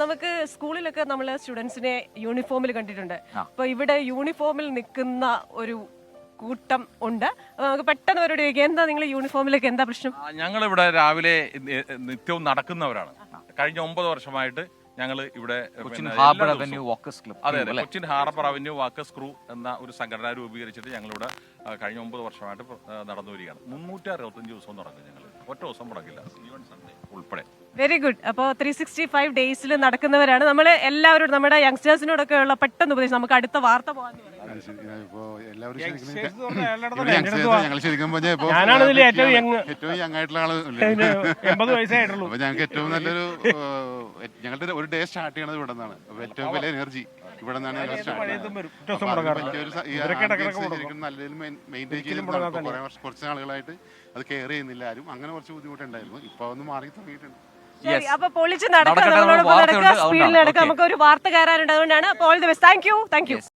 നമുക്ക് സ്കൂളിലൊക്കെ നമ്മൾ സ്റ്റുഡൻസിനെ യൂണിഫോമിൽ കണ്ടിട്ടുണ്ട്. അപ്പൊ ഇവിടെ യൂണിഫോമിൽ നിൽക്കുന്ന ഒരു കൂട്ടം ഉണ്ട്. നമുക്ക് പെട്ടെന്ന് അവരോട് ചോദിക്കാം, എന്താ നിങ്ങൾ യൂണിഫോമിലേക്ക് എന്താ പ്രശ്നം? ഞങ്ങളിവിടെ രാവിലെ നിത്യവും നടക്കുന്നവരാണ്. കഴിഞ്ഞ 9 വർഷമായിട്ട് ഞങ്ങൾ ഇവിടെ Cochin harbour avenue walkers club, അതെ അതെ, Cochin harbour avenue walkers crew എന്ന ഒരു സംഘടന രൂപീകരിച്ചിട്ട് ഞങ്ങളിവിടെ കഴിഞ്ഞ 9 വർഷമായിട്ട് നടന്നു വരികയാണ്. 365 ദിവസവും നടക്കും. ഞങ്ങൾ ഒറ്റ ദിവസം മുടക്കില്ല, ഈവൻ സൺഡേ ഉൾപ്പെടെ. Very good. അപ്പോൾ 365 ഡേയ്സിൽ നടക്കുന്നവരാണ് നമ്മൾ. എല്ലാവരോടും നമ്മുടെ യങ്സ്റ്റേഴ്സിനോടൊക്കെ ഉള്ള പെട്ടെന്ന് ഉപദേശം, നമുക്ക് അടുത്ത വാർത്ത പോകാൻ ഏറ്റവും യങ് ആയിട്ടുള്ള ആള് 80 വയസ്സായിട്ടുള്ളൂ. അപ്പൊ ഞങ്ങൾക്ക് ഏറ്റവും നല്ലൊരു ഞങ്ങളുടെ ഒരു ഡേ സ്റ്റാർട്ട് ചെയ്യണത് ഇവിടെ നിന്നാണ്. അപ്പൊ ഏറ്റവും വലിയ എനർജി ഇവിടെ നിന്നാണ് നല്ല രീതിയിൽ മെയിൻറ്റെയിൻ ചെയ്ത് കുറച്ച് നാളുകളായിട്ട് അത് കെയർ ചെയ്യുന്നില്ല ആരും. അങ്ങനെ കുറച്ച് ബുദ്ധിമുട്ടുണ്ടായിരുന്നു. ഇപ്പൊ ഒന്ന് മാറി തുടങ്ങിയിട്ടുണ്ട്. അപ്പൊ പൊളിച്ച് നടക്കാം, നമ്മളോടൊപ്പം നടക്കുക, സ്പീഡിൽ നടക്കാം. നമുക്ക് ഒരു വാർത്ത കയറാനുണ്ട്, അതുകൊണ്ടാണ്. അപ്പോൾ all the best. Thank you.